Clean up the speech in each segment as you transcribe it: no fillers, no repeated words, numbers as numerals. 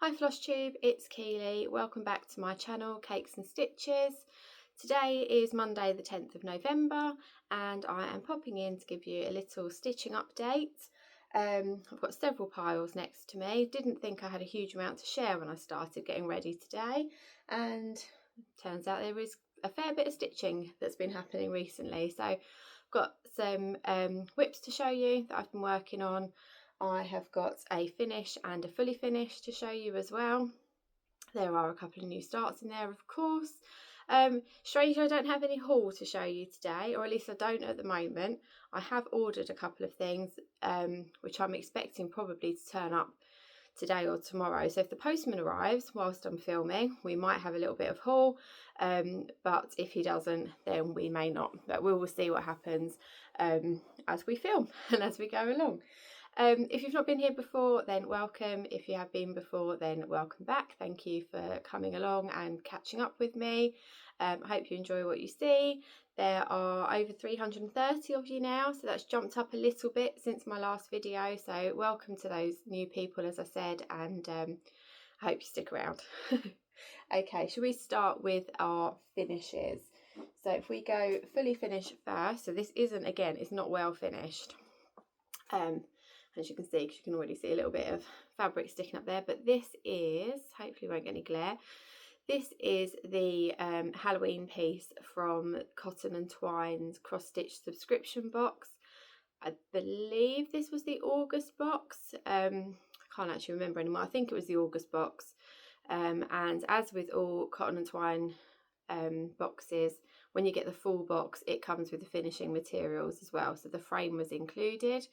Hi Flosstube, it's Keely. Welcome back to my channel, Cakes and Stitches. Today is Monday the 10th of November and I am popping in to give you a little stitching update. I've got several piles next to me. Didn't think I had a huge amount to share when I started getting ready today, and turns out there is a fair bit of stitching that's been happening recently. So I've got some whips to show you that I've been working on. I have got a finish and a fully finish to show you as well. There are a couple of new starts in there, of course. Strangely, I don't have any haul to show you today, or at least I don't at the moment. I have ordered a couple of things, which I'm expecting probably to turn up today or tomorrow. So if the postman arrives whilst I'm filming, we might have a little bit of haul, but if he doesn't, then we may not. But we will see what happens as we film and as we go along. If you've not been here before, then welcome. If you have been before, then welcome back. Thank you for coming along and catching up with me. I hope you enjoy what you see. There are over 330 of you now, so that's jumped up a little bit since my last video. So welcome to those new people, as I said, and I hope you stick around. Okay, shall we start with our finishes? So if we go fully finished first, so this isn't, again, it's not well finished. As you can see, because you can already see a little bit of fabric sticking up there, but this is, hopefully won't get any glare, this is the Halloween piece from Cotton and Twine's cross stitch subscription box. I believe this was the August box. I can't actually remember anymore. I think it was the August box. And as with all Cotton and Twine boxes, when you get the full box, it comes with the finishing materials as well. So the frame was included.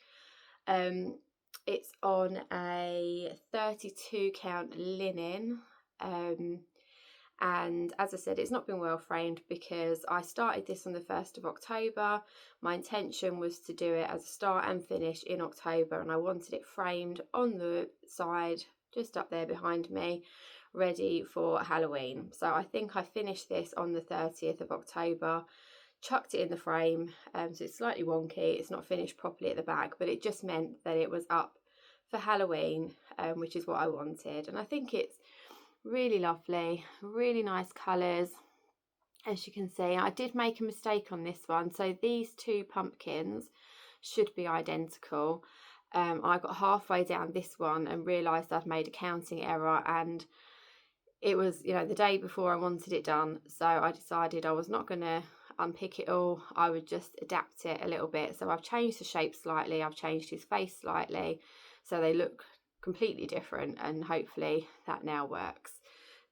It's on a 32 count linen, and as I said, it's not been well framed because I started this on the 1st of October. My intention was to do it as a start and finish in October, and I wanted it framed on the side just up there behind me, ready for Halloween. So I think I finished this on the 30th of October, chucked it in the frame, so it's slightly wonky, it's not finished properly at the back, but it just meant that it was up for Halloween, which is what I wanted. And I think it's really lovely, really nice colours. As you can see, I did make a mistake on this one, so these two pumpkins should be identical. I got halfway down this one and realised I'd made a counting error, and it was, you know, the day before I wanted it done, so I decided I was not going to unpick it all. I would just adapt it a little bit. So I've changed the shape slightly, I've changed his face slightly, so they look completely different, and hopefully that now works.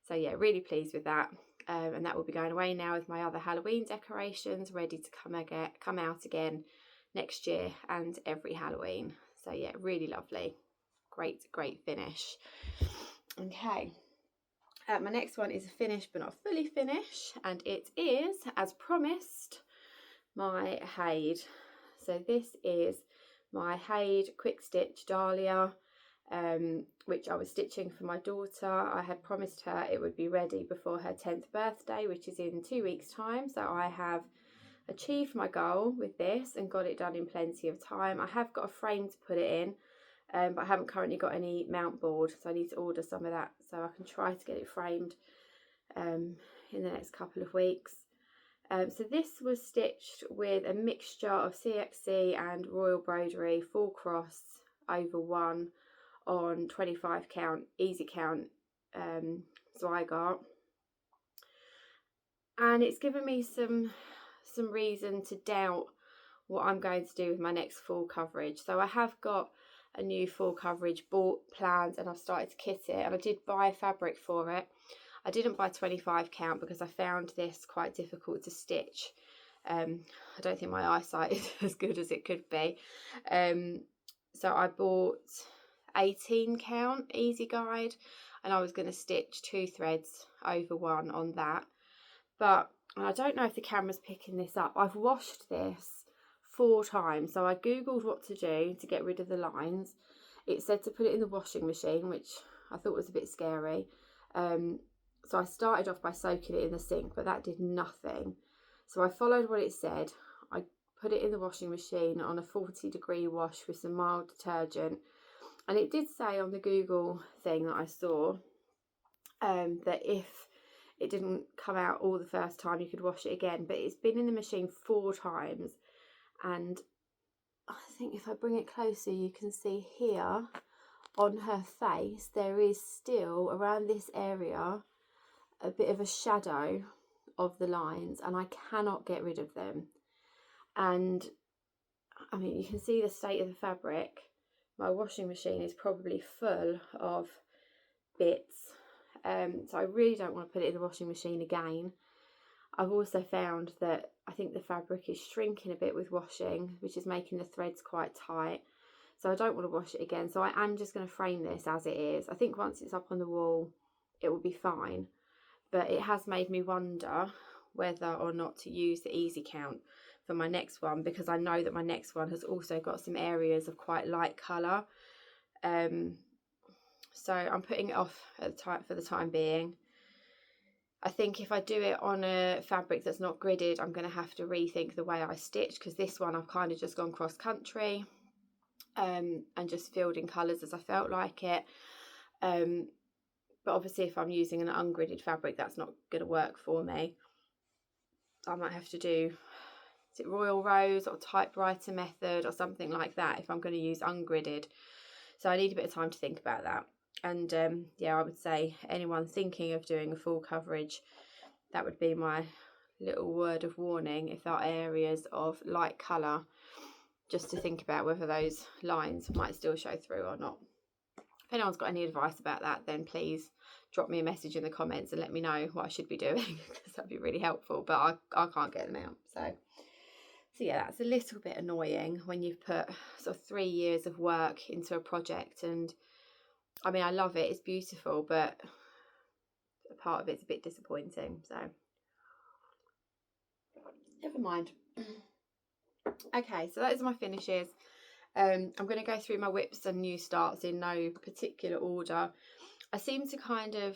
So yeah, really pleased with that. And that will be going away now with my other Halloween decorations, ready to come out again next year and every Halloween. So yeah, really lovely. Great finish. Okay. My next one is a finish but not fully finish, and it is, as promised, my Haid. So this is my Haid quick stitch dahlia, which I was stitching for my daughter. I had promised her it would be ready before her 10th birthday, which is in 2 weeks' time. So I have achieved my goal with this and got it done in plenty of time. I have got a frame to put it in, but I haven't currently got any mount board, so I need to order some of that so I can try to get it framed in the next couple of weeks. So this was stitched with a mixture of CXC and Royal Broderie full cross over 1 on 25 count easy count Zweigart, and it's given me some reason to doubt what I'm going to do with my next full coverage. So I have got a new full coverage bought, planned, and I've started to kit it, and I did buy fabric for it. I didn't buy 25 count because I found this quite difficult to stitch. I don't think my eyesight is as good as it could be. So I bought 18 count easy guide, and I was going to stitch 2 threads over 1 on that. But I don't know if the camera's picking this up. I've washed this 4 times. So I googled what to do to get rid of the lines. It said to put it in the washing machine, which I thought was a bit scary. So I started off by soaking it in the sink, but that did nothing. So I followed what it said. I put it in the washing machine on a 40-degree wash with some mild detergent, And it did say on the Google thing that I saw that if it didn't come out all the first time, you could wash it again. But it's been in the machine 4 times. And I think if I bring it closer, you can see here on her face, there is still around this area a bit of a shadow of the lines, and I cannot get rid of them. And I mean, you can see the state of the fabric. My washing machine is probably full of bits, so I really don't want to put it in the washing machine again. I've also found that I think the fabric is shrinking a bit with washing, which is making the threads quite tight, so I don't want to wash it again. So I am just going to frame this as it is. I think once it's up on the wall it will be fine, but it has made me wonder whether or not to use the easy count for my next one, because I know that my next one has also got some areas of quite light colour. So I'm putting it off at the time, for the time being. I think if I do it on a fabric that's not gridded, I'm going to have to rethink the way I stitch, because this one I've kind of just gone cross country and just filled in colours as I felt like it. But obviously if I'm using an ungridded fabric, that's not going to work for me. I might have to do, is it Royal Rose or typewriter method or something like that if I'm going to use ungridded. So I need a bit of time to think about that. And yeah, I would say anyone thinking of doing a full coverage, that would be my little word of warning. If there are areas of light colour, just to think about whether those lines might still show through or not. If anyone's got any advice about that, then please drop me a message in the comments and let me know what I should be doing, because that'd be really helpful. But I can't get them out. So yeah, that's a little bit annoying when you've put sort of 3 years of work into a project. And I mean, I love it, it's beautiful, but a part of it's a bit disappointing, so never mind. Okay, so those are my finishes. I'm going to go through my whips and new starts in no particular order. I seem to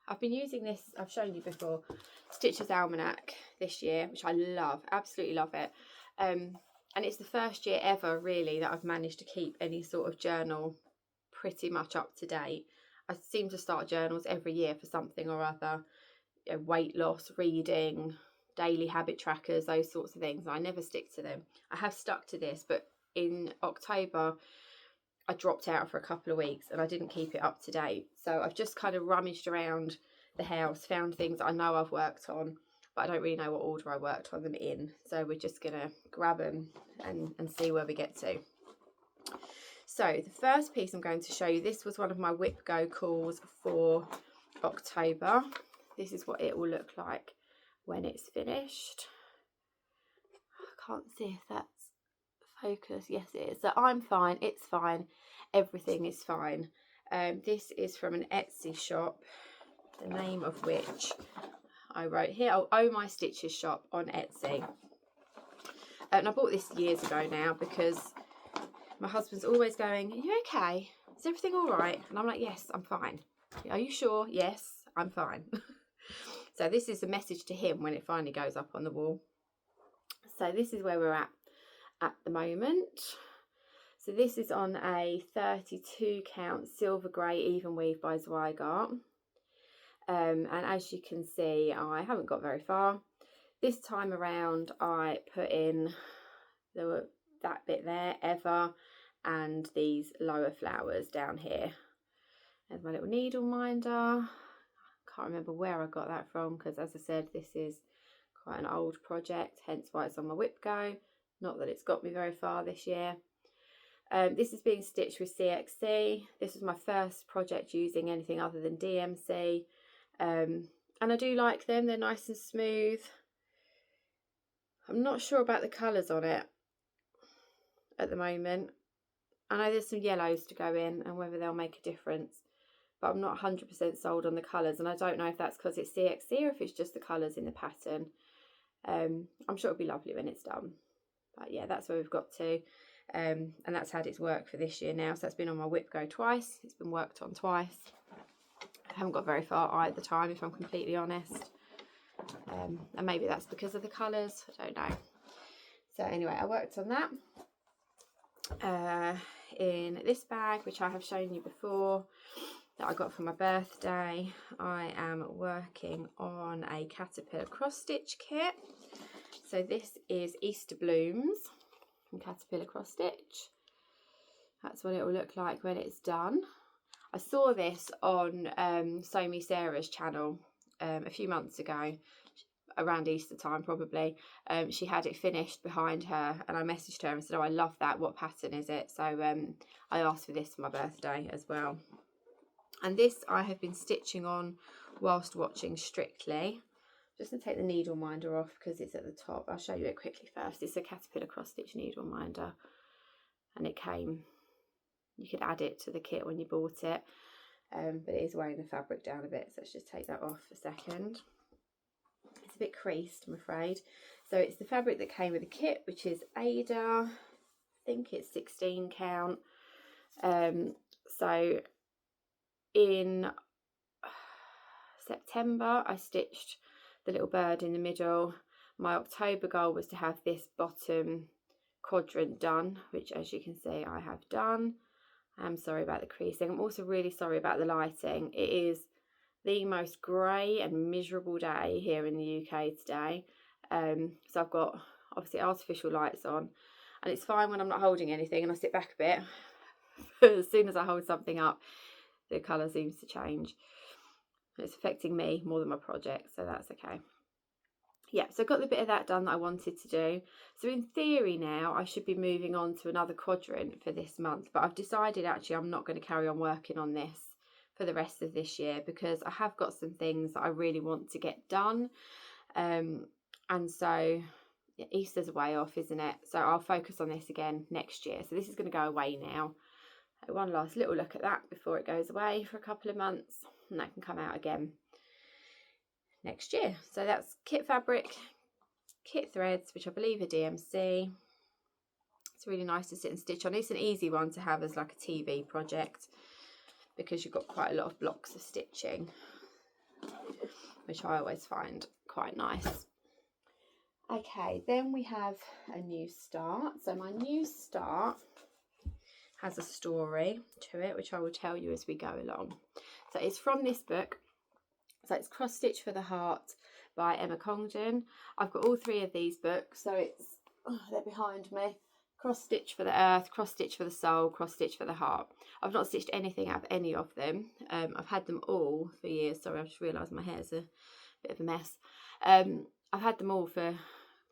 I've been using this, I've shown you before, Stitcher's Almanac this year, which I love, absolutely love it. And it's the first year ever really that I've managed to keep any sort of journal pretty much up to date. I seem to start journals every year for something or other, you know, weight loss, reading, daily habit trackers, those sorts of things. I never stick to them. I have stuck to this, but in October I dropped out for a couple of weeks and I didn't keep it up to date. So I've just kind of rummaged around the house, found things that I know I've worked on, but I don't really know what order I worked on them in. So we're just gonna grab them and see where we get to. So the first piece I'm going to show you, this was one of my Whip Go calls for October. This is what it will look like when it's finished. I can't see if that's focused. Yes, it is. So I'm fine, it's fine, everything is fine. This is from an Etsy shop, the name of which I wrote here. Oh My Stitches Shop on Etsy. And I bought this years ago now because my husband's always going, "Are you okay? Is everything all right?" And I'm like, "Yes, I'm fine." "Are you sure?" "Yes, I'm fine." So this is a message to him when it finally goes up on the wall. So this is where we're at the moment. So this is on a 32 count silver grey even weave by Zweigart. And as you can see, I haven't got very far. This time around I put in that bit there, Ever, and these lower flowers down here. There's my little needle minder. Can't remember where I got that from, because as I said, this is quite an old project, hence why it's on my Whip Go. Not that it's got me very far this year. This is being stitched with CXC. This was my first project using anything other than DMC, and I do like them. They're nice and smooth. I'm not sure about the colours on it at the moment. I know there's some yellows to go in and whether they'll make a difference, but I'm not 100% sold on the colours, and I don't know if that's because it's CXC or if it's just the colours in the pattern. I'm sure it'll be lovely when it's done. But yeah, that's where we've got to, and that's had its work for this year now. So that's been on my Whip Go twice. It's been worked on twice. I haven't got very far either time, if I'm completely honest. And maybe that's because of the colours, I don't know. So anyway, I worked on that. in this bag, which I have shown you before, that I got for my birthday. I am working on a caterpillar cross stitch kit. So this is Easter Blooms from Caterpillar Cross Stitch. That's what it will look like when it's done. I saw this on Sew Me Sarah's channel a few months ago, around Easter time probably. She had it finished behind her, and I messaged her and said, oh, I love that, what pattern is it? So I asked for this for my birthday as well. And this I have been stitching on whilst watching Strictly. Just going to take the needle minder off because it's at the top. I'll show you it quickly first. It's a Caterpillar cross stitch needle minder, and it came, you could add it to the kit when you bought it, but it is weighing the fabric down a bit, so let's just take that off a second. It's a bit creased, I'm afraid. So it's the fabric that came with the kit, which is Ada, I think it's 16 count. So in September I stitched the little bird in the middle. My October goal was to have this bottom quadrant done, which as you can see I have done. I'm sorry about the creasing. I'm also really sorry about the lighting. It is the most grey and miserable day here in the UK today. So I've got obviously artificial lights on, and it's fine when I'm not holding anything and I sit back a bit. But as soon as I hold something up, the colour seems to change. It's affecting me more than my project, so that's okay. Yeah, so I got the bit of that done that I wanted to do. So in theory now I should be moving on to another quadrant for this month, but I've decided actually I'm not going to carry on working on this for the rest of this year because I have got some things that I really want to get done. And so yeah, Easter's a way off, isn't it? So I'll focus on this again next year. So this is going to go away now. One last little look at that before it goes away for a couple of months, and that can come out again next year. So that's kit fabric, kit threads, which I believe are DMC. It's really nice to sit and stitch on. It's an easy one to have as like a TV project because you've got quite a lot of blocks of stitching, which I always find quite nice. Okay, then we have a new start. So my new start has a story to it, which I will tell you as we go along. So it's from this book. So it's Cross Stitch for the Heart by Emma Congdon. I've got all three of these books, so it's, they're behind me. Cross Stitch for the Earth, Cross Stitch for the Soul, Cross Stitch for the Heart. I've not stitched anything out of any of them. I've had them all for years. Sorry, I've just realised my hair's a bit of a mess. I've had them all for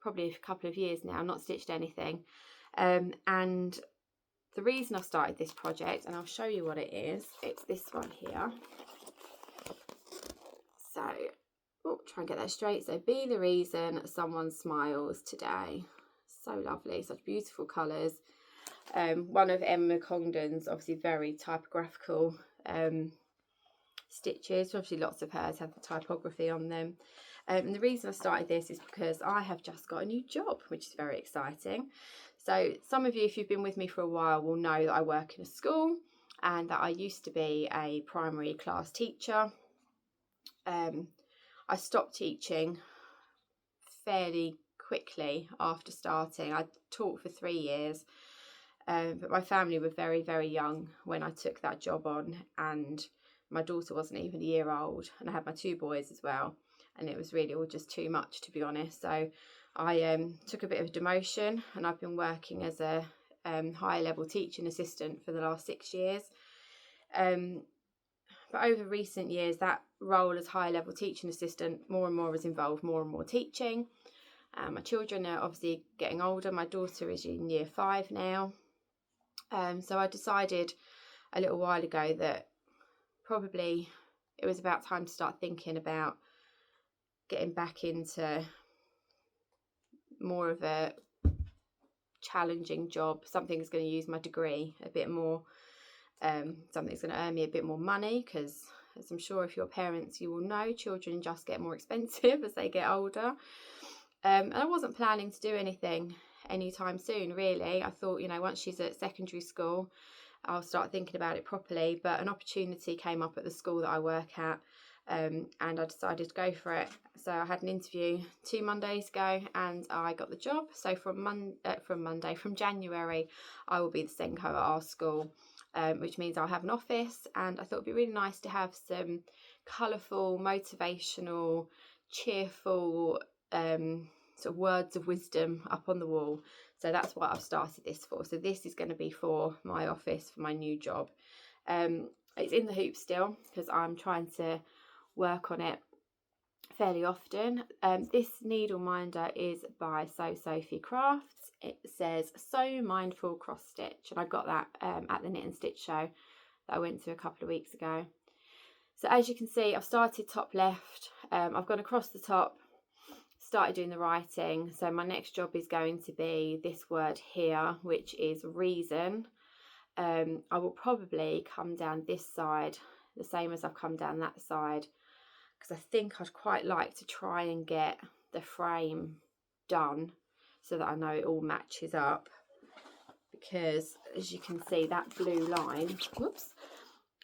probably a couple of years now, not stitched anything. And the reason I've started this project, and I'll show you what it is, it's this one here. So, try and get that straight. So, be the reason someone smiles today. So lovely, such beautiful colours. One of Emma Congdon's obviously very typographical stitches. Obviously lots of hers have the typography on them. And the reason I started this is because I have just got a new job, which is very exciting. So some of you, if you've been with me for a while, will know that I work in a school and that I used to be a primary class teacher. I stopped teaching fairly quickly after starting. I taught for 3 years, but my family were very, very young when I took that job on, and my daughter wasn't even a year old, and I had my 2 boys as well, and it was really all just too much, to be honest. So I took a bit of a demotion, and I've been working as a higher level teaching assistant for the last 6 years. But over recent years, that role as higher level teaching assistant more and more has involved more and more teaching. My children are obviously getting older. My daughter is in year 5 now. So I decided a little while ago that probably it was about time to start thinking about getting back into more of a challenging job, something that's going to use my degree a bit more, something that's going to earn me a bit more money, because as I'm sure if you're parents you will know, children just get more expensive as they get older. And I wasn't planning to do anything anytime soon, really. I thought, you know, once she's at secondary school, I'll start thinking about it properly. But an opportunity came up at the school that I work at, and I decided to go for it. So I had an interview 2 Mondays ago and I got the job. So from January, I will be the Senko at our school, which means I'll have an office, and I thought it'd be really nice to have some colourful, motivational, cheerful sort of words of wisdom up on the wall. So that's what I've started this for. So this is going to be for my office, for my new job. It's in the hoop still because I'm trying to work on it fairly often. This needle minder is by Sophie Crafts. It says So Mindful Cross Stitch, and I got that at the Knit and Stitch show that I went to a couple of weeks ago. So as you can see, I've started top left. I've gone across the top, started doing the writing. So my next job is going to be this word here, which is reason. I will probably come down this side the same as I've come down that side, because I think I'd quite like to try and get the frame done so that I know it all matches up, because as you can see, that blue line,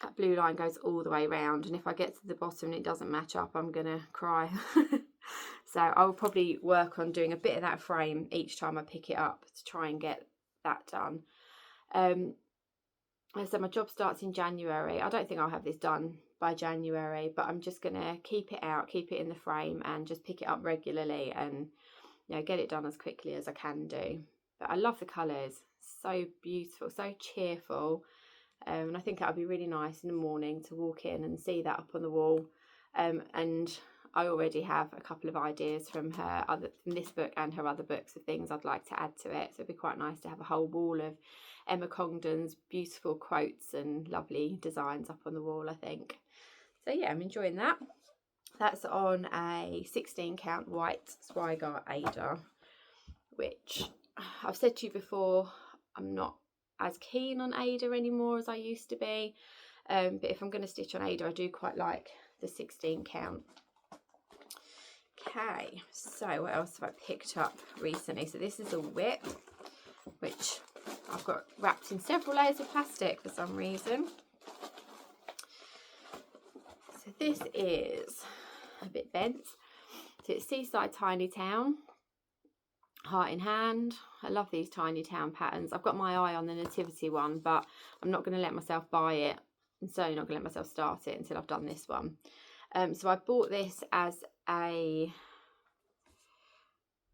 that blue line goes all the way around, and if I get to the bottom and it doesn't match up, I'm gonna cry. So I'll probably work on doing a bit of that frame each time I pick it up to try and get that done. So my job starts in January. I don't think I'll have this done by January, but I'm just gonna keep it out, keep it in the frame, and just pick it up regularly, and get it done as quickly as I can do. But I love the colours, so beautiful, so cheerful. And I think that would be really nice in the morning to walk in and see that up on the wall. And I already have a couple of ideas from this book and her other books of things I'd like to add to it. So it'd be quite nice to have a whole wall of Emma Congdon's beautiful quotes and lovely designs up on the wall, I think. So yeah, I'm enjoying that. That's on a 16 count white Swigar Ada, which I've said to you before, I'm not as keen on Ada anymore as I used to be, but if I'm going to stitch on Ada, I do quite like the 16 count. Okay, so what else have I picked up recently? So this is a whip, which I've got wrapped in several layers of plastic for some reason. So this is a bit bent. So it's Seaside Tiny Town, heart in hand. I love these tiny town patterns. I've got my eye on the nativity one, but I'm not going to let myself buy it. I'm certainly not going to let myself start it until I've done this one. So I bought this as I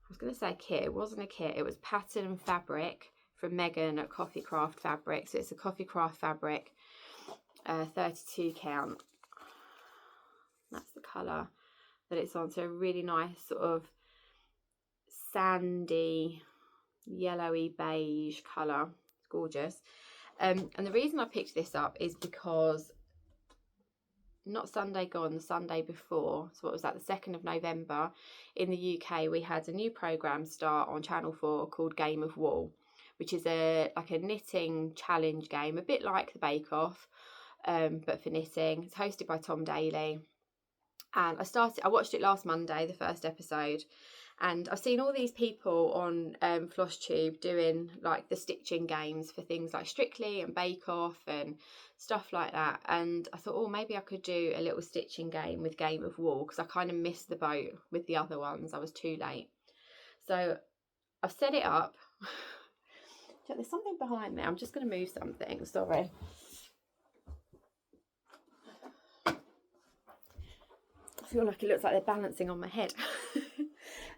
was going to say a kit. It wasn't a kit. It was pattern and fabric from Megan at Coffee Craft Fabric. So it's a Coffee Craft Fabric, 32 count. That's the colour that it's on. So a really nice sort of sandy, yellowy beige colour. It's gorgeous. And the reason I picked this up is because not Sunday gone, the Sunday before, so what was that, the 2nd of November, in the UK we had a new programme start on Channel 4 called Game of Wool, which is like a knitting challenge game, a bit like the Bake Off, but for knitting. It's hosted by Tom Daly, and I watched it last Monday, the first episode, and I've seen all these people on Flosstube doing like the stitching games for things like Strictly and Bake Off and stuff like that, and I thought, oh, maybe I could do a little stitching game with Game of Wool, because I kind of missed the boat with the other ones. I was too late. So I've set it up. There's something behind me. I'm just going to move something, sorry. I feel like it looks like they're balancing on my head.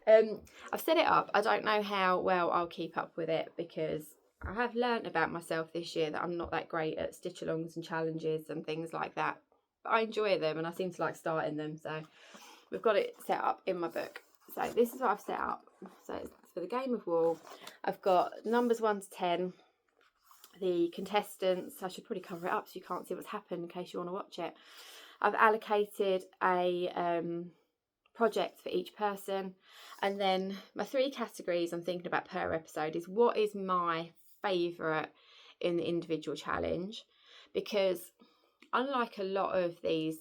I've set it up. I don't know how well I'll keep up with it, because I have learnt about myself this year that I'm not that great at stitch alongs and challenges and things like that, but I enjoy them and I seem to like starting them. So we've got it set up in my book. So this is what I've set up. So it's for the Game of Wool. I've got numbers 1 to 10, the contestants. I should probably cover it up so you can't see what's happened in case you want to watch it. I've allocated a project for each person, and then my 3 categories I'm thinking about per episode is what is my favourite in the individual challenge, because unlike a lot of these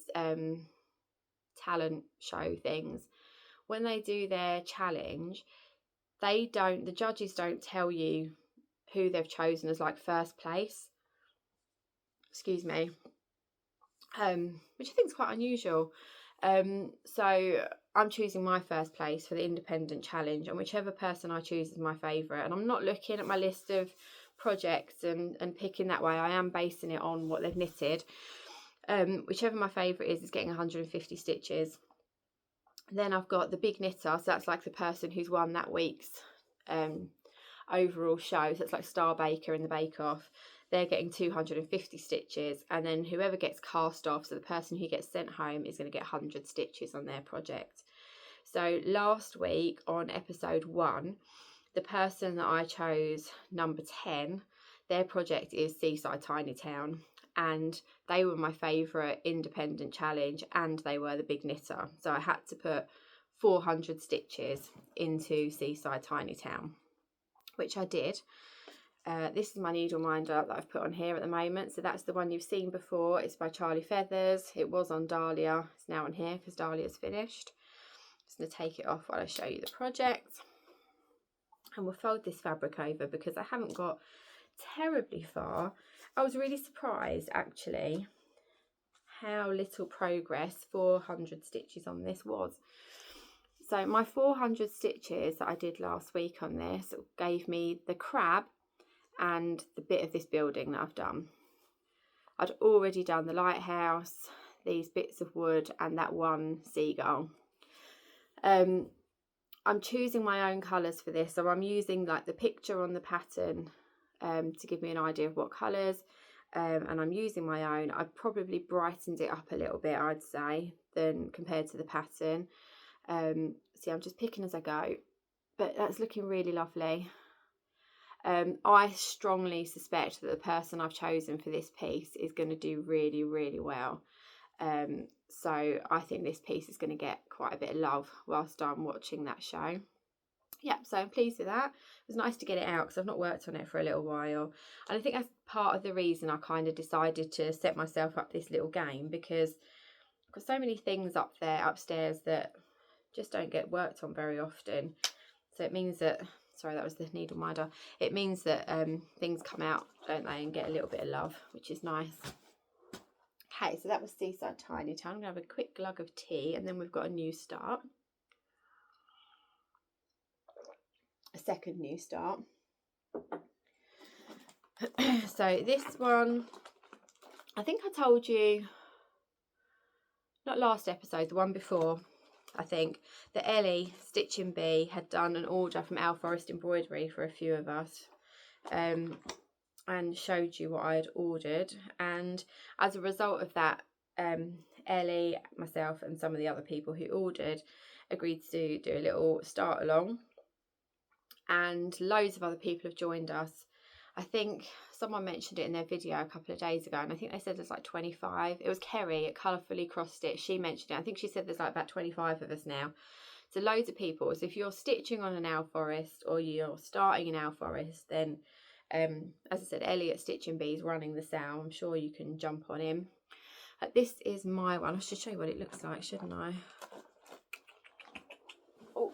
talent show things, when they do their challenge, the judges don't tell you who they've chosen as like first place. excuse me, which I think is quite unusual. So I'm choosing my first place for the independent challenge, and whichever person I choose is my favourite. And I'm not looking at my list of projects and picking that way. I am basing it on what they've knitted. Whichever my favourite is getting 150 stitches. Then I've got the big knitter, so that's like the person who's won that week's overall show. So it's like Star Baker in the Bake Off. They're getting 250 stitches, and then whoever gets cast off, so the person who gets sent home, is going to get 100 stitches on their project. So last week on episode 1, the person that I chose, number 10, their project is Seaside Tiny Town, and they were my favourite independent challenge, and they were the big knitter. So I had to put 400 stitches into Seaside Tiny Town, which I did. This is my needle minder that I've put on here at the moment. So that's the one you've seen before. It's by Charlie Feathers. It was on Dahlia. It's now on here because Dahlia's finished. Just going to take it off while I show you the project. And we'll fold this fabric over because I haven't got terribly far. I was really surprised actually how little progress 400 stitches on this was. So my 400 stitches that I did last week on this gave me the crab and the bit of this building that I've done. I'd already done the lighthouse, these bits of wood, and that one seagull. I'm choosing my own colours for this, so I'm using like the picture on the pattern to give me an idea of what colours, and I'm using my own. I've probably brightened it up a little bit, I'd say, than compared to the pattern. See, I'm just picking as I go, but that's looking really lovely. I strongly suspect that the person I've chosen for this piece is going to do really, really well. So I think this piece is going to get quite a bit of love whilst I'm watching that show. Yeah, so I'm pleased with that. It was nice to get it out because I've not worked on it for a little while. And I think that's part of the reason I kind of decided to set myself up this little game, because I've got so many things up there upstairs that just don't get worked on very often. So it means that, sorry, that was the needle minder. It means that things come out, don't they, and get a little bit of love, which is nice. Okay, so that was Seaside Tiny Town. I'm going to have a quick glug of tea, and then we've got a new start. A second new start. So this one, I think I told you, not last episode, the one before, I think, that Ellie, Stitching Bee, had done an order from Our Forest Embroidery for a few of us, and showed you what I had ordered. And as a result of that, Ellie, myself, and some of the other people who ordered agreed to do a little start along, and loads of other people have joined us. I think someone mentioned it in their video a couple of days ago, and I think they said there's like 25. It was Kerry at Colourfully Cross Stitch. She mentioned it. I think she said there's like about 25 of us now. So loads of people. So if you're stitching on an Owl Forest or you're starting an Owl Forest, then as I said, Ellie at Stitching Bee is running the sale. I'm sure you can jump on him. This is my one. I should show you what it looks like, shouldn't I? Oh,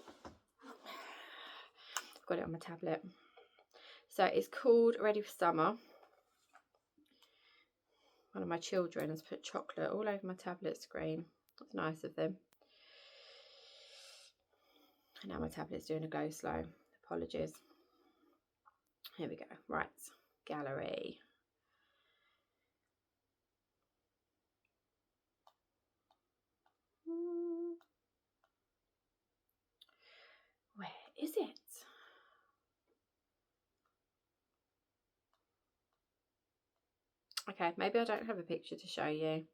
I've got it on my tablet. So it's called Ready for Summer. One of my children has put chocolate all over my tablet screen. That's nice of them. And now my tablet's doing a go slow. Apologies. Here we go. Right. Gallery. Where is it? Okay, maybe I don't have a picture to show you.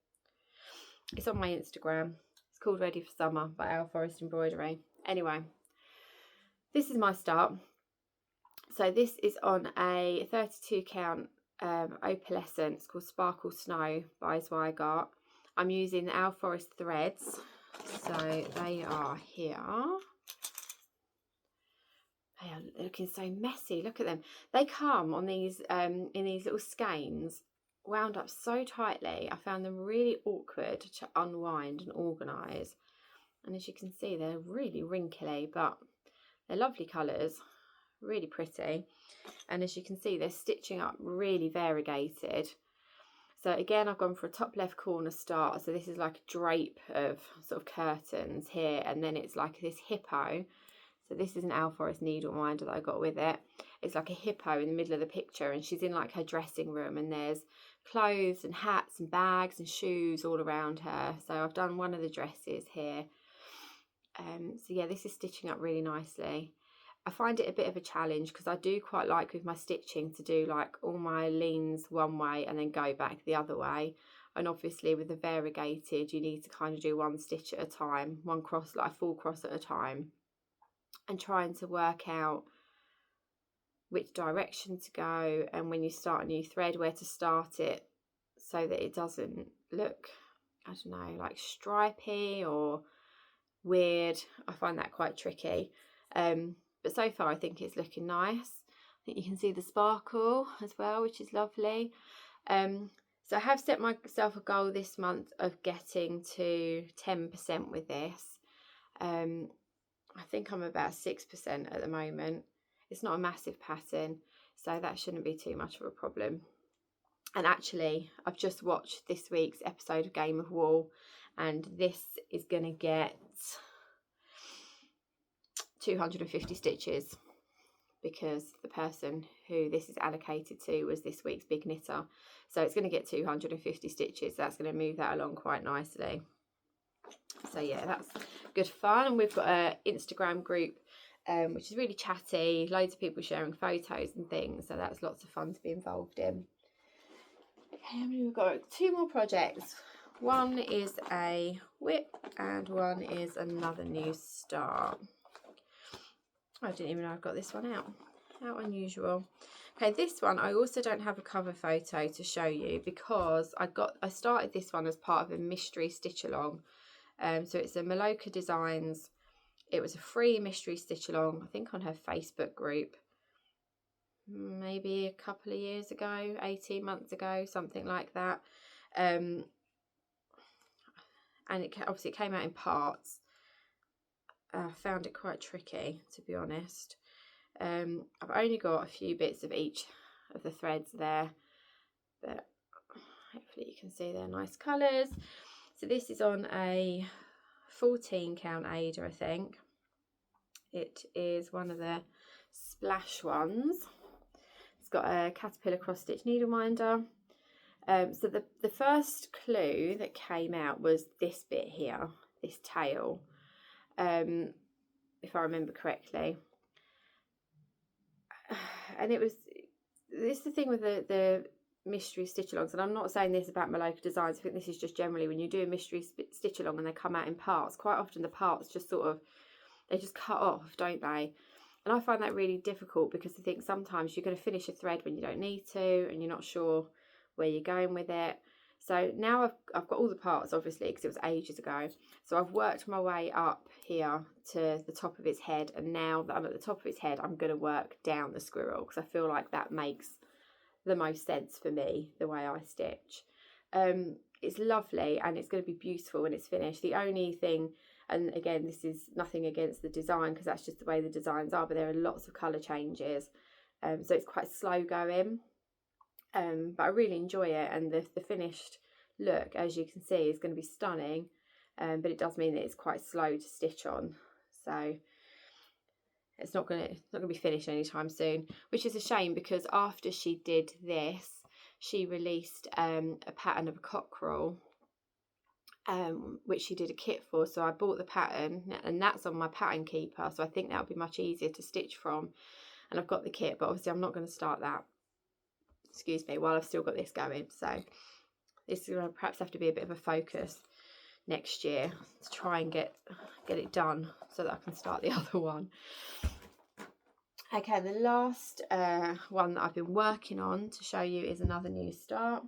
It's on my Instagram. It's called Ready for Summer by Our Forest Embroidery. Anyway, this is my start. So this is on a 32 count opalescent. It's called Sparkle Snow by Zweigart. I'm using the Owl Forest threads. So they are here. They are looking so messy. Look at them. They come on these in these little skeins, wound up so tightly. I found them really awkward to unwind and organise. And as you can see, they're really wrinkly, but they're lovely colours, really pretty. And as you can see, they're stitching up really variegated. So again, I've gone for a top left corner start. So this is like a drape of sort of curtains here, and then it's like this hippo. So this is an owl forest needle minder that I got with it. It's like a hippo in the middle of the picture, and she's in like her dressing room, and there's clothes and hats and bags and shoes all around her. So I've done one of the dresses here. So yeah, this is stitching up really nicely. I find it a bit of a challenge because I do quite like with my stitching to do like all my leans one way and then go back the other way. And obviously with the variegated, you need to kind of do one stitch at a time, one cross, like a full cross at a time, and trying to work out which direction to go, and when you start a new thread, where to start it so that it doesn't look, I don't know, like stripy or weird. I find that quite tricky. But so far I think it's looking nice. I think you can see the sparkle as well, which is lovely. So I have set myself a goal this month of getting to 10% with this. I think I'm about 6% at the moment. It's not a massive pattern, so that shouldn't be too much of a problem. And actually, I've just watched this week's episode of Game of Wool, and this is going to get 250 stitches because the person who this is allocated to was this week's big knitter. So it's going to get 250 stitches. That's going to move that along quite nicely. So yeah, that's good fun. And we've got an Instagram group which is really chatty, loads of people sharing photos and things, so that's lots of fun to be involved in. Okay, we've got 2 more projects. One is a whip and one is another new start. I didn't even know I've got this one out. How unusual. Okay, this one I also don't have a cover photo to show you because I started this one as part of a mystery stitch along. So it's a Maloka Designs. It was a free mystery stitch along, I think on her Facebook group, maybe a couple of years ago, 18 months ago, something like that. And obviously it came out in parts. I found it quite tricky, to be honest. I've only got a few bits of each of the threads there, but hopefully you can see they're nice colours. So this is on a 14 count Ada, I think. It is one of the splash ones. It's got a caterpillar cross stitch needle minder. So the first clue that came out was this bit here, this tail, if I remember correctly. And this is the thing with the mystery stitch alongs, and I'm not saying this about Maloka Designs, I think this is just generally when you do a mystery stitch along and they come out in parts, quite often the parts just sort of, they just cut off, don't they? And I find that really difficult because I think sometimes you're going to finish a thread when you don't need to and you're not sure where you're going with it. So now I've got all the parts, obviously, because it was ages ago. So I've worked my way up here to the top of its head, and now that I'm at the top of its head, I'm going to work down the squirrel because I feel like that makes the most sense for me, the way I stitch. It's lovely and it's going to be beautiful when it's finished. The only thing, and again, this is nothing against the design because that's just the way the designs are, but there are lots of colour changes. So it's quite slow going. But I really enjoy it, and the finished look, as you can see, is going to be stunning. But it does mean that it's quite slow to stitch on. So it's not going to be finished anytime soon, which is a shame because after she did this, she released a pattern of a cockerel, which she did a kit for. So I bought the pattern, and that's on my pattern keeper. So I think that'll be much easier to stitch from. And I've got the kit, but obviously I'm not going to start that, excuse me, while I've still got this going. So this is going to perhaps have to be a bit of a focus next year to try and get it done so that I can start the other one. Okay, the last one that I've been working on to show you is another new start.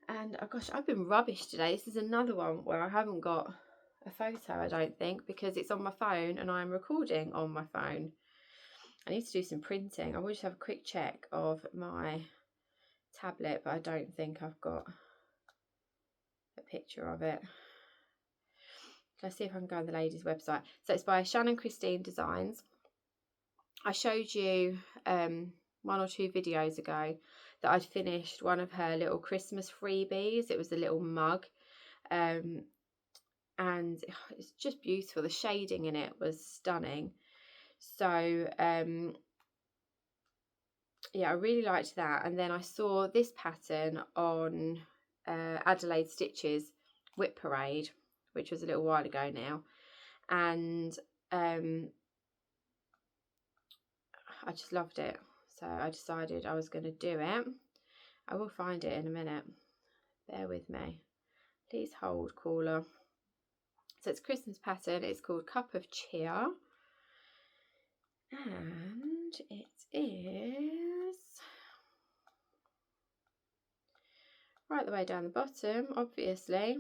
And oh gosh, I've been rubbish today. This is another one where I haven't got a photo, I don't think, because it's on my phone and I'm recording on my phone. I need to do some printing. I will just have a quick check of my tablet, but I don't think I've got a picture of it. Let's see if I can go on the ladies' website. So it's by Shannon Christine Designs. I showed you 1 or 2 videos ago that I'd finished one of her little Christmas freebies. It was a little mug, and it's just beautiful. The shading in it was stunning. So yeah, I really liked that. And then I saw this pattern on Adelaide Stitches Whip Parade, which was a little while ago now, and I just loved it, so I decided I was going to do it. I will find it in a minute, bear with me, please hold, caller. So it's Christmas pattern, it's called Cup of Cheer, and it is right the way down the bottom, obviously.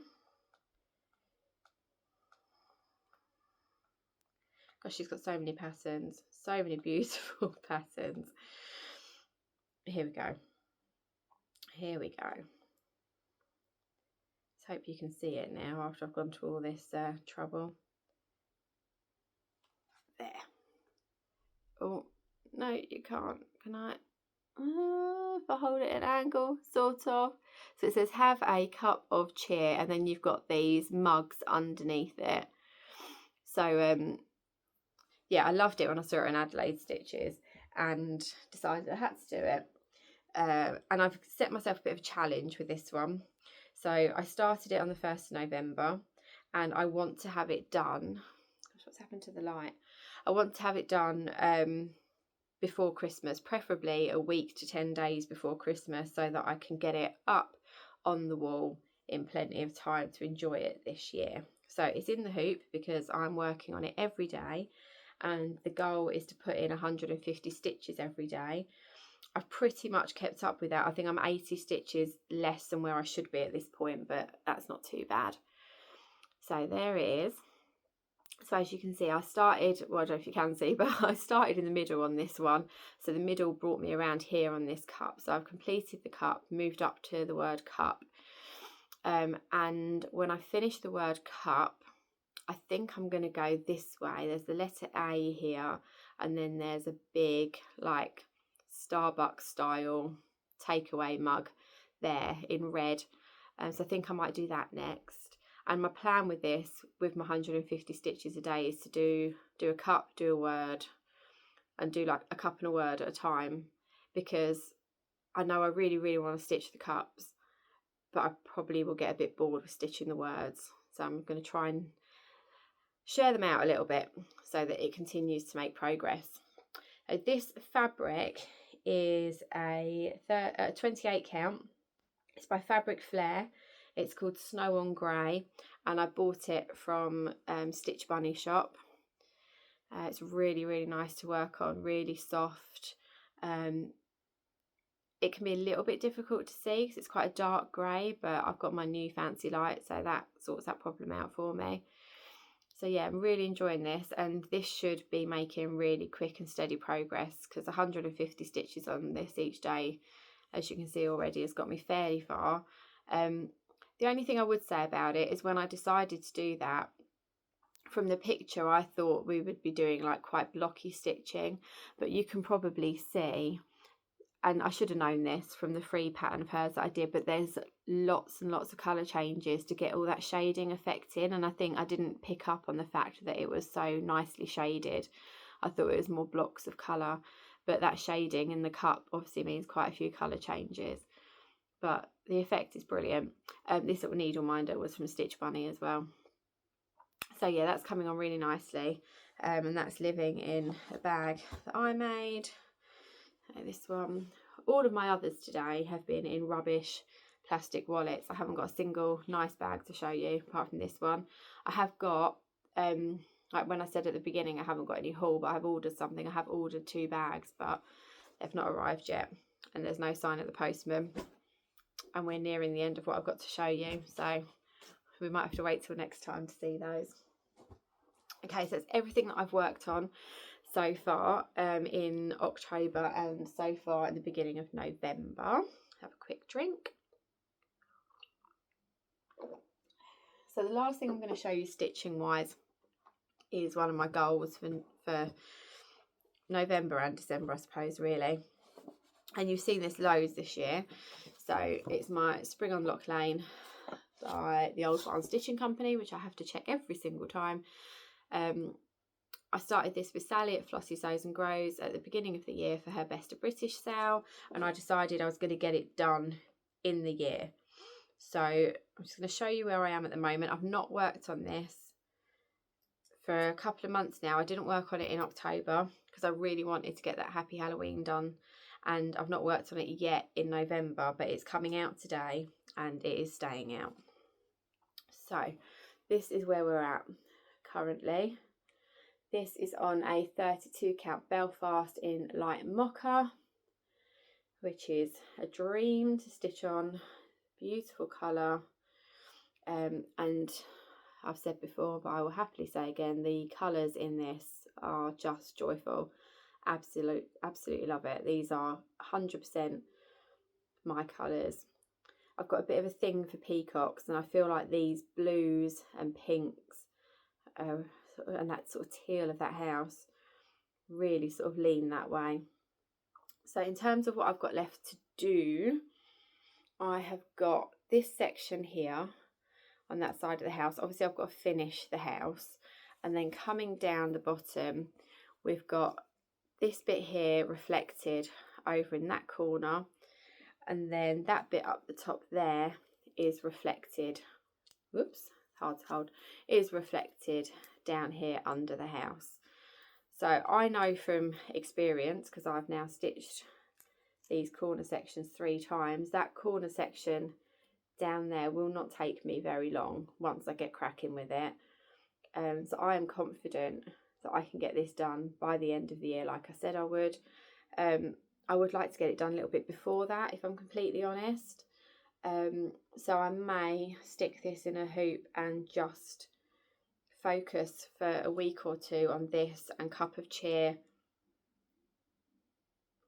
Gosh, she's got so many patterns, so many beautiful patterns. Here we go. Here we go. Let's hope you can see it now after I've gone to all this trouble. There. Oh, no, you can't. Can I? If I hold it at an angle, sort of. So it says, have a cup of cheer, and then you've got these mugs underneath it. So, yeah, I loved it when I saw it in Adelaide Stitches and decided I had to do it. And I've set myself a bit of a challenge with this one. So I started it on the 1st of November, and I want to have it done. Gosh, what's happened to the light? I want to have it done before Christmas, preferably a week to 10 days before Christmas, so that I can get it up on the wall in plenty of time to enjoy it this year. So it's in the hoop because I'm working on it every day, and the goal is to put in 150 stitches every day. I've pretty much kept up with that. I think I'm 80 stitches less than where I should be at this point, but that's not too bad. So there it is. So as you can see, I started, well, I don't know if you can see, but I started in the middle on this one. So the middle brought me around here on this cup. So I've completed the cup, moved up to the word cup. And when I finish the word cup, I think I'm going to go this way. There's the letter A here, and then there's a big, like, Starbucks style takeaway mug there in red. So I think I might do that next. And my plan with this, with my 150 stitches a day, is to do a cup, do a word, and do like a cup and a word at a time, because I know I really, really want to stitch the cups, but I probably will get a bit bored with stitching the words. So I'm going to try and share them out a little bit so that it continues to make progress. This fabric is a 28 count. It's by Fabric Flair. It's called Snow on Grey, and I bought it from Stitch Bunny shop. It's really, really nice to work on, really soft. It can be a little bit difficult to see because it's quite a dark grey, but I've got my new fancy light, so that sorts that problem out for me. So yeah, I'm really enjoying this, and this should be making really quick and steady progress, because 150 stitches on this each day, as you can see already, has got me fairly far. The only thing I would say about it is when I decided to do that, from the picture I thought we would be doing like quite blocky stitching, but you can probably see, and I should have known this from the free pattern of hers that I did, but there's lots and lots of colour changes to get all that shading effect in, and I think I didn't pick up on the fact that it was so nicely shaded. I thought it was more blocks of colour, but that shading in the cup obviously means quite a few colour changes. But the effect is brilliant. This little needle minder was from Stitch Bunny as well. So yeah, that's coming on really nicely, and that's living in a bag that I made. This one. All of my others today have been in rubbish plastic wallets. I haven't got a single nice bag to show you apart from this one. I have got, like when I said at the beginning, I haven't got any haul, but I've ordered something. I have ordered 2 bags, but they've not arrived yet, and there's no sign of the postman. And we're nearing the end of what I've got to show you, so we might have to wait till next time to see those. Okay, so it's everything that I've worked on so far in October and so far in the beginning of November. Have a quick drink. So the last thing I'm going to show you stitching wise is one of my goals for November and December, I suppose, really. and you've seen this loads this year. So it's my Spring on Lock Lane by the Old Barn Stitching Company, which I have to check every single time. I started this with Sally at Flossie Sews and Grows at the beginning of the year for her Best of British sale, and I decided I was going to get it done in the year. So I'm just going to show you where I am at the moment. I've not worked on this for a couple of months now. I didn't work on it in October because I really wanted to get that Happy Halloween done, and I've not worked on it yet in November, but it's coming out today and it is staying out. So this is where we're at currently. This is on a 32 count Belfast in light mocha, which is a dream to stitch on. Beautiful colour, and I've said before, but I will happily say again, the colours in this are just joyful. Absolutely love it. These are 100% my colours. I've got a bit of a thing for peacocks, and I feel like these blues and pinks and that sort of teal of that house really sort of lean that way. So in terms of what I've got left to do, I have got this section here on that side of the house. Obviously I've got to finish the house, and then coming down the bottom we've got this bit here reflected over in that corner, and then that bit up the top there is reflected, whoops, hard to hold, is reflected down here under the house. So I know from experience, because I've now stitched these corner sections 3 times, that corner section down there will not take me very long once I get cracking with it. So I am confident that I can get this done by the end of the year, like I said I would. I would like to get it done a little bit before that, if I'm completely honest. So I may stick this in a hoop and just focus for a week or 2 on this and Cup of Cheer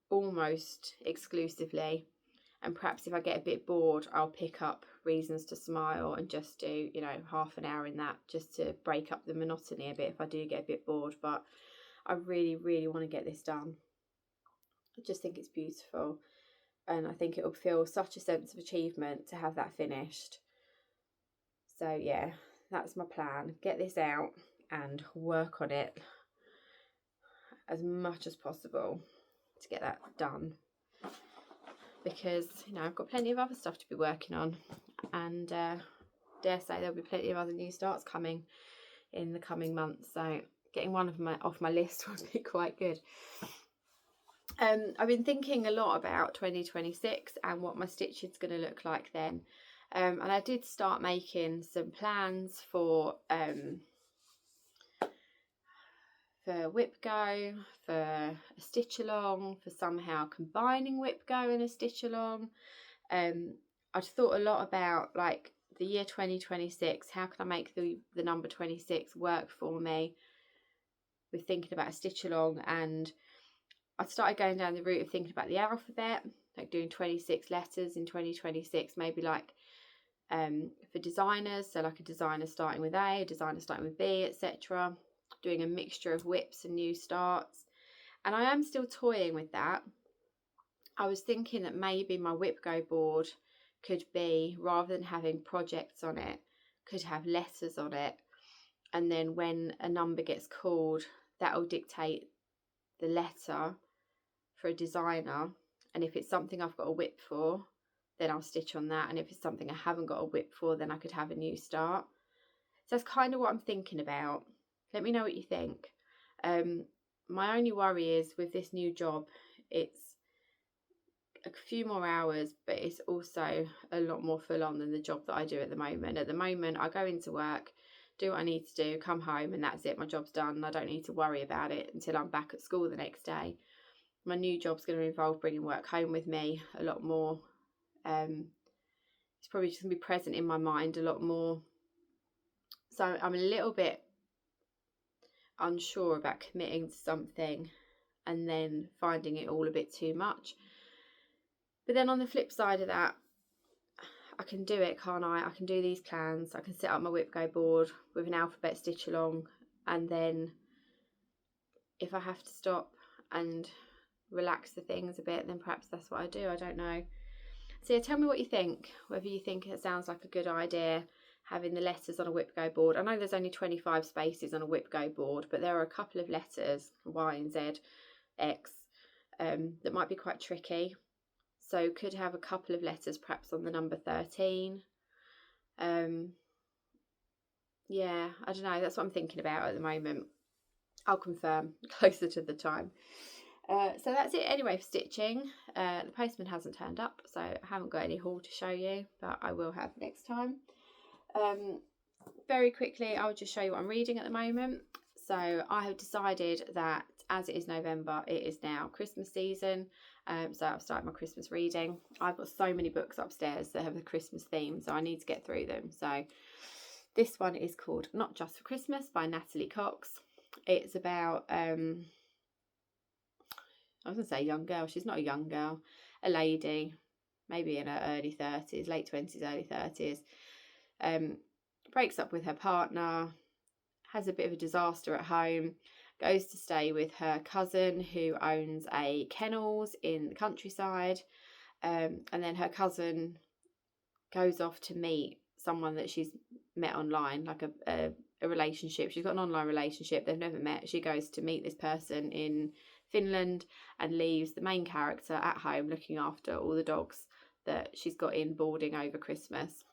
almost exclusively, and perhaps if I get a bit bored I'll pick up Reasons to Smile and just do, you know, half an hour in that, just to break up the monotony a bit if I do get a bit bored. But I really want to get this done. I just think it's beautiful, and I think it'll feel such a sense of achievement to have that finished. So yeah, that's my plan. Get this out and work on it as much as possible to get that done, because, you know, I've got plenty of other stuff to be working on, and dare say there'll be plenty of other new starts coming in the coming months, so getting one of them off my list would be quite good. I've been thinking a lot about 2026 and what my stitching is going to look like then, and I did start making some plans for Whip Go, for a stitch along, for somehow combining Whip Go and a stitch along. I'd thought a lot about, like, the year 2026, how can I make the number 26 work for me with thinking about a stitch along. And I started going down the route of thinking about the alphabet, like doing 26 letters in 2026, maybe like for designers, so like a designer starting with A designer starting with B, etc., doing a mixture of whips and new starts. And I am still toying with that. I was thinking that maybe my Whip Go board could be, rather than having projects on it, could have letters on it, and then when a number gets called, that will dictate the letter for a designer, and if it's something I've got a whip for, then I'll stitch on that, and if it's something I haven't got a whip for, then I could have a new start. So that's kind of what I'm thinking about. Let me know what you think. My only worry is with this new job, it's a few more hours, but it's also a lot more full on than the job that I do at the moment. At the moment, I go into work, do what I need to do, come home, and that's it. My job's done. I don't need to worry about it until I'm back at school the next day. My new job's going to involve bringing work home with me a lot more. It's probably just going to be present in my mind a lot more. So I'm a little bit unsure about committing to something and then finding it all a bit too much. But then on the flip side of that, I can do it, can't I? I can do these plans. I can set up my Whip Go board with an alphabet stitch along, and then if I have to stop and relax the things a bit, then perhaps that's what I do. I don't know. So yeah, tell me what you think, whether you think it sounds like a good idea having the letters on a whip go board. I know there's only 25 spaces on a whip go board, but there are a couple of letters, Y and Z, X, that might be quite tricky. So could have a couple of letters perhaps on the number 13. Yeah, I don't know, that's what I'm thinking about at the moment. I'll confirm closer to the time. So that's it anyway for stitching. The postman hasn't turned up, so I haven't got any haul to show you, but I will have next time. Very quickly, I'll just show you what I'm reading at the moment. So I have decided that as it is November, it is now Christmas season. So I've started my Christmas reading. I've got so many books upstairs that have a Christmas theme, so I need to get through them. So this one is called Not Just for Christmas by Natalie Cox. It's about, I was going to say young girl. She's not a young girl. A lady, maybe in her early 30s, late 20s, early 30s. Breaks up with her partner, has a bit of a disaster at home, goes to stay with her cousin who owns a kennels in the countryside, and then her cousin goes off to meet someone that she's met online, like a relationship. She's got an online relationship, they've never met. She goes to meet this person in Finland and leaves the main character at home looking after all the dogs that she's got in boarding over Christmas.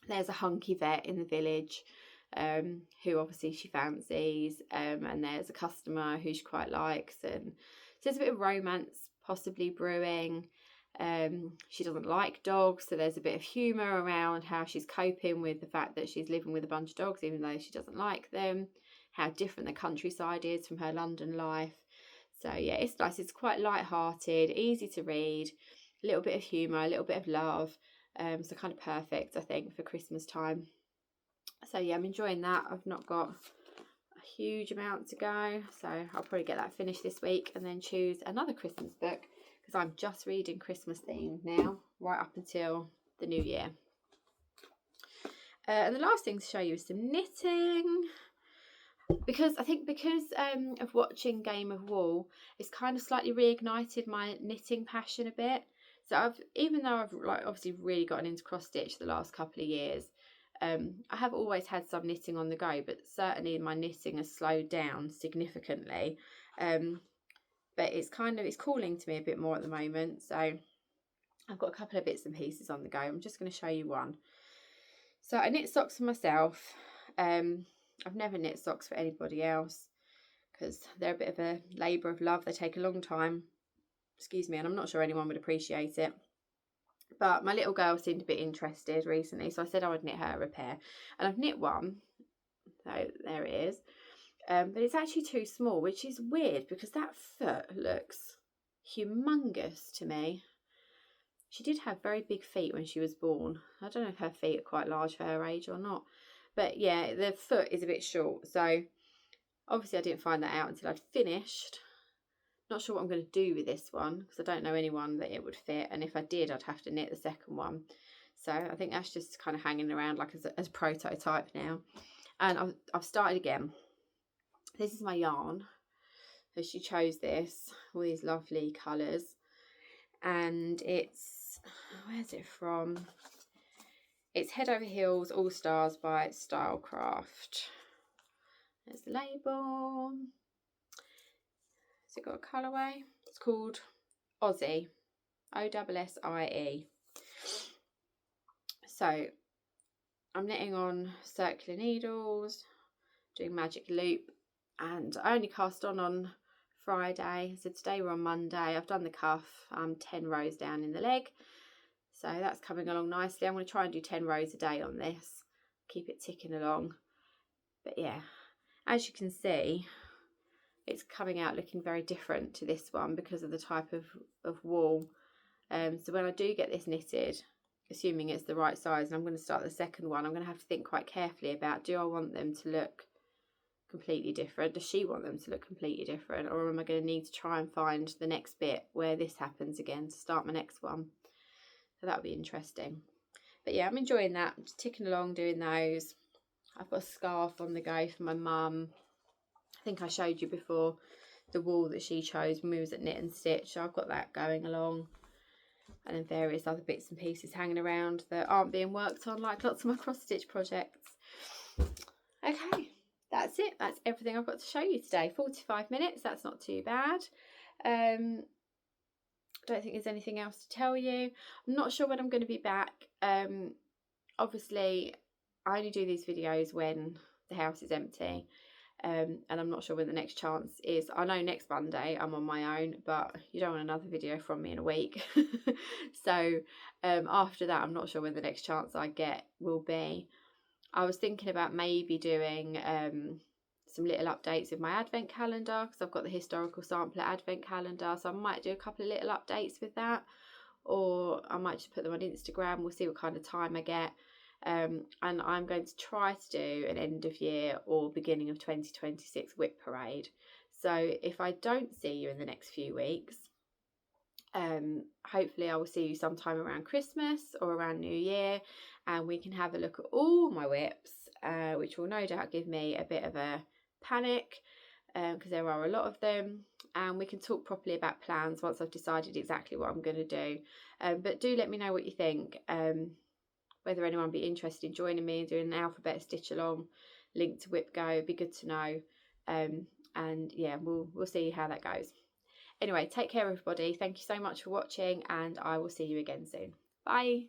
There's a hunky vet in the village who obviously she fancies, and there's a customer who she quite likes, and so there's a bit of romance possibly brewing. She doesn't like dogs, so there's a bit of humour around how she's coping with the fact that she's living with a bunch of dogs even though she doesn't like them, how different the countryside is from her London life. So yeah, it's nice. It's quite light-hearted, easy to read, a little bit of humour, a little bit of love. So kind of perfect, I think, for Christmas time. So yeah, I'm enjoying that. I've not got a huge amount to go, so I'll probably get that finished this week and then choose another Christmas book, because I'm just reading Christmas themed now, right up until the new year. And the last thing to show you is some knitting, because I think of watching Game of Wool, it's kind of slightly reignited my knitting passion a bit. So even though I've obviously really gotten into cross stitch the last couple of years, I have always had some knitting on the go, but certainly my knitting has slowed down significantly. But it's calling to me a bit more at the moment. So I've got a couple of bits and pieces on the go. I'm just going to show you one. So I knit socks for myself. I've never knit socks for anybody else because they're a bit of a labour of love. They take a long time. Excuse me, and I'm not sure anyone would appreciate it. But my little girl seemed a bit interested recently, so I said I would knit her a pair. And I've knit one, so there it is. But it's actually too small, which is weird because that foot looks humongous to me. She did have very big feet when she was born. I don't know if her feet are quite large for her age or not. But yeah, the foot is a bit short. So obviously I didn't find that out until I'd finished. Not sure what I'm going to do with this one because I don't know anyone that it would fit, and if I did I'd have to knit the second one. So I think that's just kind of hanging around like as a prototype now. And I've started again. This is my yarn. So she chose this, all these lovely colours, and it's, where's it from? It's Head Over Heels All Stars by Stylecraft. There's the label. Has it got a colourway? It's called Aussie, O-S-S-I-E. So I'm knitting on circular needles, doing magic loop, and I only cast on Friday. So today we're on Monday. I've done the cuff. I'm 10 rows down in the leg. So that's coming along nicely. I'm going to try and do 10 rows a day on this. Keep it ticking along. But yeah, as you can see, it's coming out looking very different to this one because of the type of wool. So when I do get this knitted, assuming it's the right size, and I'm going to start the second one, I'm going to have to think quite carefully about, do I want them to look completely different? Does she want them to look completely different? Or am I going to need to try and find the next bit where this happens again to start my next one? So that'll be interesting. But yeah, I'm enjoying that. I'm just ticking along doing those. I've got a scarf on the go for my mum. I think I showed you before the wall that she chose when we was at Knit and Stitch. So I've got that going along, and then various other bits and pieces hanging around that aren't being worked on, like lots of my cross stitch projects. Okay, that's it. That's everything I've got to show you today. 45 minutes, that's not too bad. I don't think there's anything else to tell you. I'm not sure when I'm going to be back. Obviously I only do these videos when the house is empty, and I'm not sure when the next chance is. I know next Monday I'm on my own, but you don't want another video from me in a week. So after that, I'm not sure when the next chance I get will be. I was thinking about maybe doing some little updates with my advent calendar, because I've got the historical sampler advent calendar, so I might do a couple of little updates with that, or I might just put them on Instagram. We'll see what kind of time I get. And I'm going to try to do an end of year or beginning of 2026 whip parade. So if I don't see you in the next few weeks, hopefully I will see you sometime around Christmas or around New Year, and we can have a look at all my whips, which will no doubt give me a bit of a panic, because there are a lot of them, and we can talk properly about plans once I've decided exactly what I'm going to do. But do let me know what you think, whether anyone would be interested in joining me and doing an alphabet stitch along, link to Whip Go. It'd be good to know. And yeah, we'll see how that goes. Anyway, take care everybody. Thank you so much for watching, and I will see you again soon. Bye.